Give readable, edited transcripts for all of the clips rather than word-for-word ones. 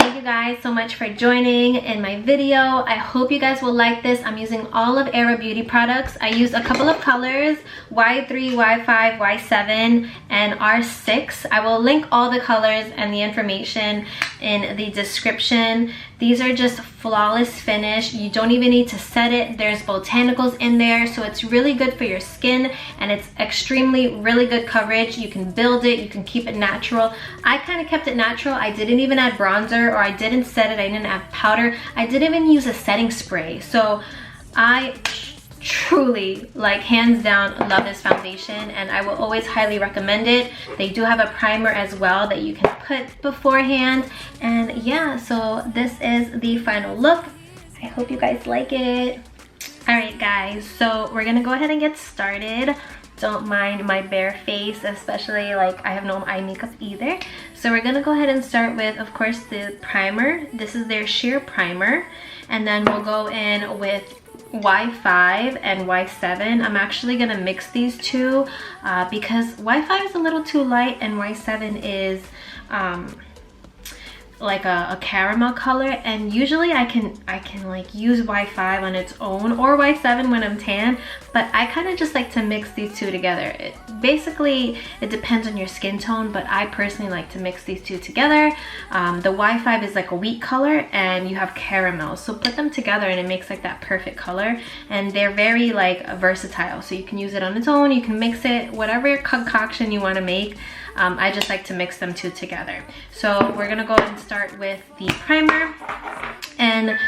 Thank you guys so much for joining in my video. I hope you guys will like this. I'm using all of Aero Beauty products. I used a couple of colors, Y3, Y5, Y7, and R6. I will link all the colors and the information in the description. These are just flawless finish. You don't even need to set it. There's botanicals in there, so it's really good for your skin, and it's extremely really good coverage. You can build it, you can keep it natural. I kind of kept it natural. I didn't even add bronzer, or I didn't set it. I didn't add powder. I didn't even use a setting spray. So I truly, like, hands down love this foundation, and I will always highly recommend it. They do have a primer as well that you can put beforehand. And yeah, so this is the final look. I hope you guys like it. All right guys, so we're gonna go ahead and get started. Don't mind my bare face, especially like I have no eye makeup either. So we're gonna go ahead and start with, of course, the primer. This is their sheer primer, and then we'll go in with Y5 and Y7. I'm actually gonna mix these two because Y5 is a little too light and Y7 is like a caramel color, and usually I can like use Y5 on its own or Y7 when I'm tan, but I kind of just like to mix these two together. Basically it depends on your skin tone, but I personally like to mix these two together. The Y5 is like a wheat color and you have caramel, so put them together and it makes like that perfect color, and they're very like versatile, so you can use it on its own, you can mix it, whatever concoction you want to make. I just like to mix them two together. So we're gonna go ahead and start with the primer, and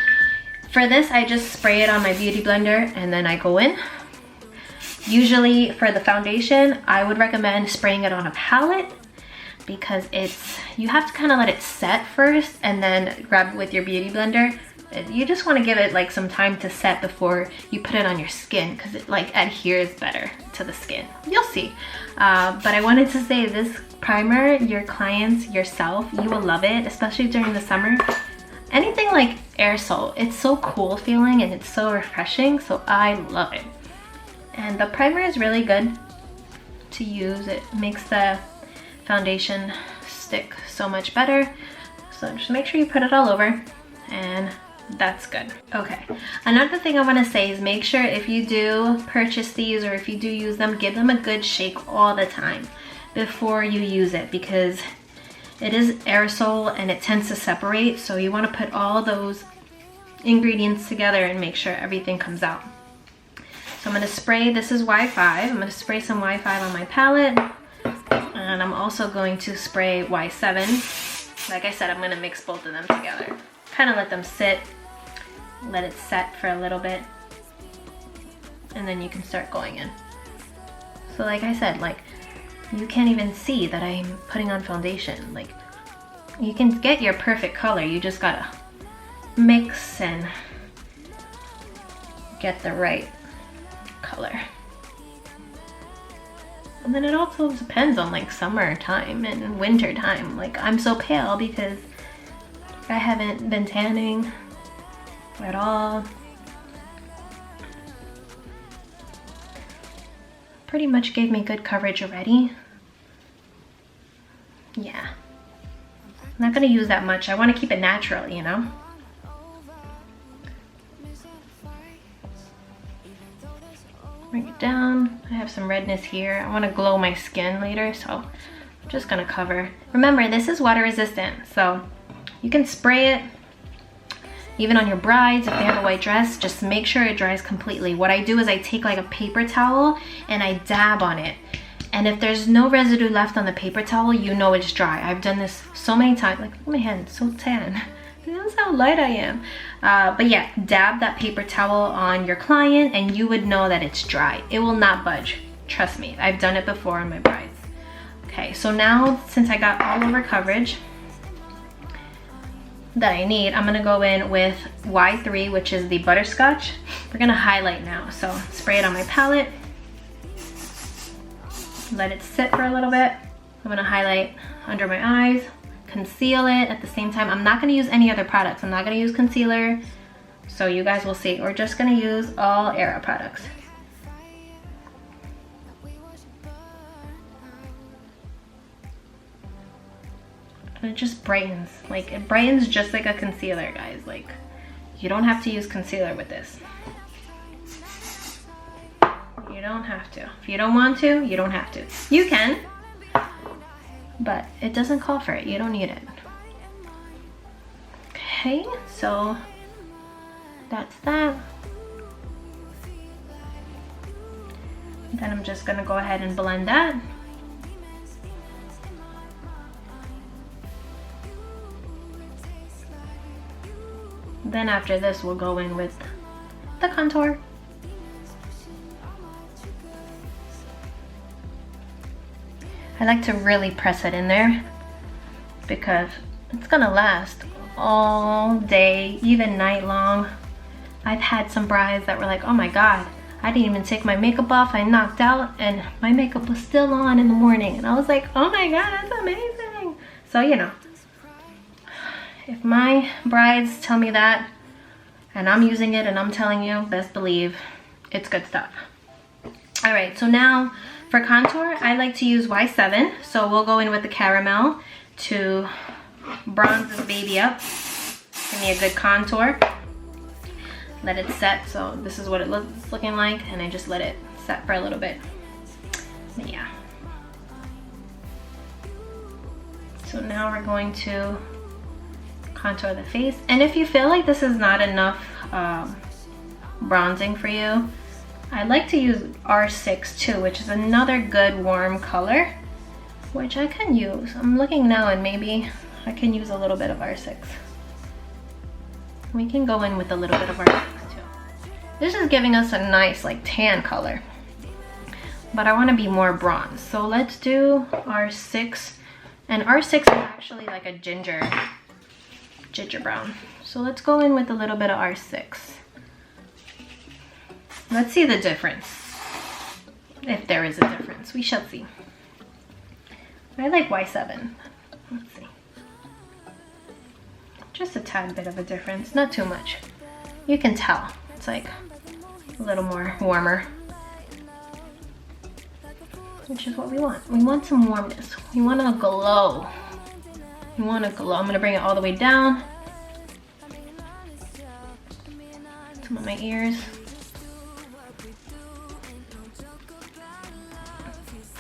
for this I just spray it on my beauty blender and then I go in. Usually for the foundation I would recommend spraying it on a palette, because you have to kind of let it set first and then grab it with your beauty blender. You just want to give it like some time to set before you put it on your skin, because it like adheres better to the skin. You'll see. But I wanted to say, this primer, your clients, yourself, you will love it, especially during the summer. Anything like Aerosol, it's so cool feeling and it's so refreshing, so I love it. And the primer is really good to use. It makes the foundation stick so much better. So just make sure you put it all over, and that's good. Okay, another thing I want to say is make sure if you do purchase these or if you do use them, give them a good shake all the time before you use it, because it is aerosol and it tends to separate, so you want to put all those ingredients together and make sure everything comes out. So I'm going to spray, this is Y5, I'm going to spray some Y5 on my palette, and I'm also going to spray Y7. Like I said, I'm going to mix both of them together. Kind of let them sit, let it set for a little bit, and then you can start going in. So like I said, like, you can't even see that I'm putting on foundation. Like, you can get your perfect color, you just gotta mix and get the right color. And then it also depends on like summertime and winter time. Like, I'm so pale because I haven't been tanning at all. Pretty much gave me good coverage already. Yeah. I'm not gonna use that much. I want to keep it natural, you know? Bring it down. I have some redness here. I want to glow my skin later, so I'm just gonna cover. Remember, this is water resistant, so you can spray it even on your brides if they have a white dress. Just make sure it dries completely. What I do is I take like a paper towel and I dab on it, and if there's no residue left on the paper towel, you know it's dry. I've done this so many times. Like, look at my hand, it's so tan. That's how light I am. But yeah, dab that paper towel on your client and you would know that it's dry. It will not budge. Trust me, I've done it before on my brides. Okay, so now since I got all over coverage that I need, I'm gonna go in with Y3, which is the butterscotch. We're gonna highlight now, so spray it on my palette. Let it sit for a little bit. I'm gonna highlight under my eyes, conceal it at the same time. I'm not gonna use any other products. I'm not gonna use concealer, so you guys will see. We're just gonna use all Aero products. and it just brightens. Like, it brightens just like a concealer, guys. Like, you don't have to use concealer with this. You don't have to. If you don't want to, you don't have to. You can, but it doesn't call for it. You don't need it. Okay, so that's that. Then I'm just gonna go ahead and blend that. Then after this, we'll go in with the contour. I like to really press it in there because it's gonna last all day, even night long. I've had some brides that were like, oh my God, I didn't even take my makeup off. I knocked out and my makeup was still on in the morning. And I was like, oh my God, that's amazing. So, you know, if my brides tell me that and I'm using it and I'm telling you, best believe it's good stuff. All right, so now for contour, I like to use Y7. So we'll go in with the caramel to bronze this baby up. Give me a good contour. Let it set. So this is what it looks looking like, and I just let it set for a little bit. But yeah. So now we're going to contour the face. And if you feel like this is not enough bronzing for you, I like to use R6 too, which is another good warm color, which I can use. I'm looking now and maybe I can use a little bit of R6. We can go in with a little bit of R6 too. This is giving us a nice like tan color, but I want to be more bronze. So let's do R6, and R6 is actually like a ginger brown. So let's go in with a little bit of R6. Let's see the difference. If there is a difference, we shall see. I like Y7. Let's see. Just a tad bit of a difference, not too much. You can tell. It's like a little more warmer, which is what we want. We want some warmness. We want a glow. We want a glow. I'm gonna bring it all the way down. Some of my ears.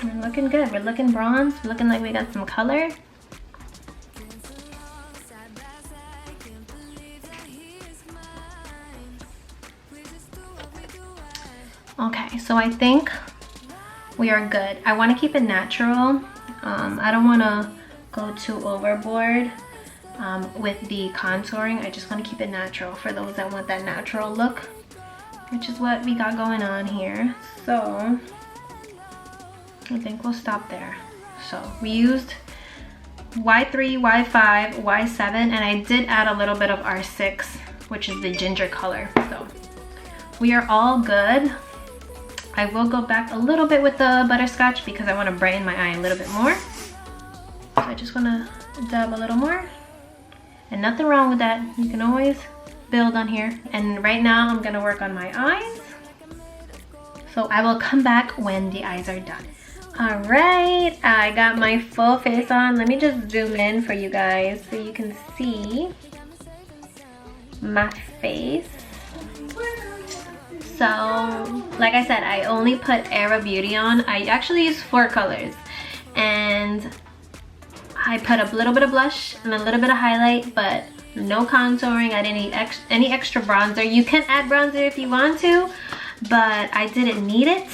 We're looking good. We're looking bronze. We're looking like we got some color. Okay, so I think we are good. I want to keep it natural. I don't want to go too overboard with the contouring. I just want to keep it natural for those that want that natural look, which is what we got going on here. So I think we'll stop there. So we used Y3, Y5, Y7, and I did add a little bit of R6, which is the ginger color. So we are all good. I will go back a little bit with the butterscotch because I want to brighten my eye a little bit more. So I just want to dab a little more. And nothing wrong with that. You can always build on here. And right now I'm going to work on my eyes. So I will come back when the eyes are done. Alright, I got my full face on. Let me just zoom in for you guys so you can see my face. So, like I said, I only put Era Beauty on. I actually used 4 colors. And I put a little bit of blush and a little bit of highlight, but no contouring. I didn't need any extra bronzer. You can add bronzer if you want to, but I didn't need it.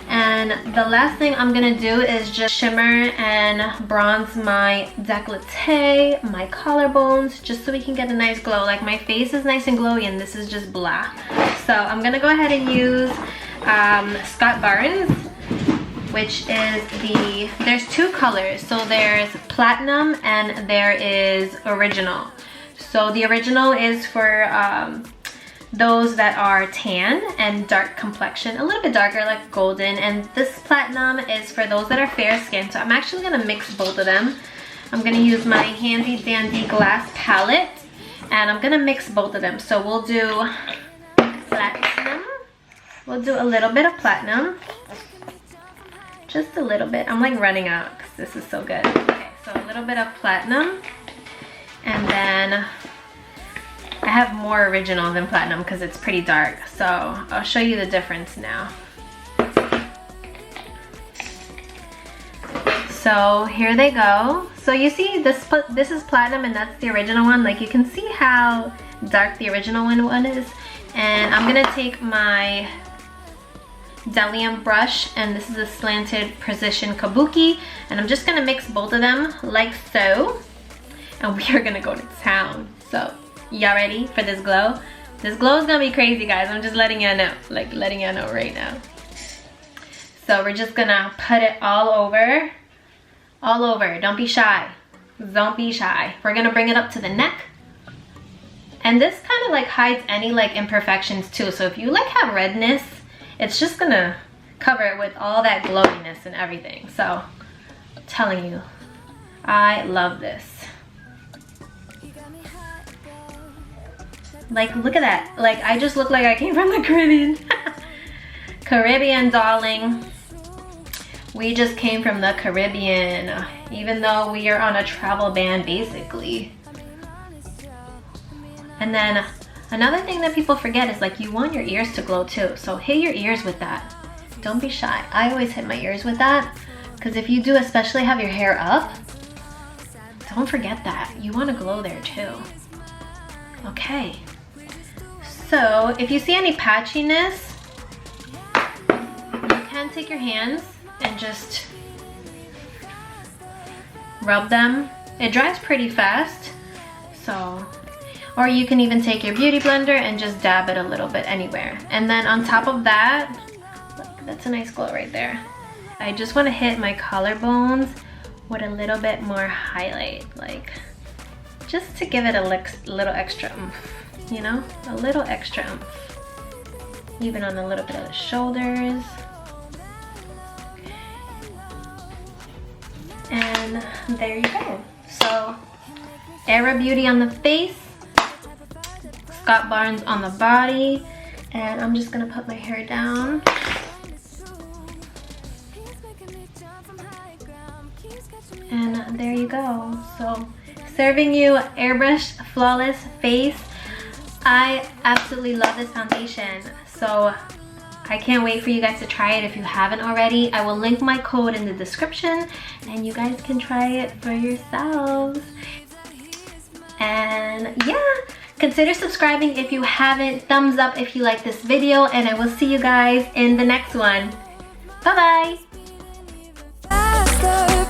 And the last thing I'm gonna do is just shimmer and bronze my décolleté, my collarbones, just so we can get a nice glow. Like, my face is nice and glowy and this is just blah. So I'm gonna go ahead and use Scott Barnes, which is there's 2 colors. So there's platinum and there is original. So the original is for those that are tan and dark complexion, a little bit darker, like golden, and this platinum is for those that are fair skin. So I'm actually gonna mix both of them. I'm gonna use my handy dandy glass palette and I'm gonna mix both of them. So we'll do platinum. We'll do a little bit of platinum, just a little bit. I'm like running out because this is so good. Okay, so a little bit of platinum. And then I have more original than platinum because it's pretty dark. So I'll show you the difference now. So here they go. So you see this is platinum and that's the original one. Like you can see how dark the original one is. And I'm gonna take my Delium brush, and this is a slanted precision kabuki, and I'm just gonna mix both of them like so. And we are gonna go to town. So y'all ready for this glow? This glow is gonna be crazy, guys. I'm just letting you know, like letting you know right now. So we're just gonna put it all over. All over. Don't be shy. Don't be shy. We're gonna bring it up to the neck. And this kind of like hides any like imperfections too. So if you like have redness, it's just gonna cover it with all that glowiness and everything. So I'm telling you, I love this. Like look at that. Like I just look like I came from the Caribbean. Caribbean, darling. We just came from the Caribbean, even though we are on a travel ban basically. And then another thing that people forget is like you want your ears to glow too. So hit your ears with that. Don't be shy. I always hit my ears with that because if you do especially have your hair up, don't forget that. You want to glow there too. Okay. So if you see any patchiness, you can take your hands and just rub them. It dries pretty fast, so, or you can even take your beauty blender and just dab it a little bit anywhere. And then on top of that, look, that's a nice glow right there. I just want to hit my collarbones with a little bit more highlight, like just to give it a little extra oomph, you know, a little extra oomph. Even on a little bit of the shoulders. And there you go. So, Era Beauty on the face, Scott Barnes on the body, and I'm just gonna put my hair down. And there you go. So, serving you Airbrush Flawless Face. I absolutely love this foundation. So, I can't wait for you guys to try it if you haven't already. I will link my code in the description and you guys can try it for yourselves. And yeah, consider subscribing if you haven't. Thumbs up if you like this video, and I will see you guys in the next one. Bye bye.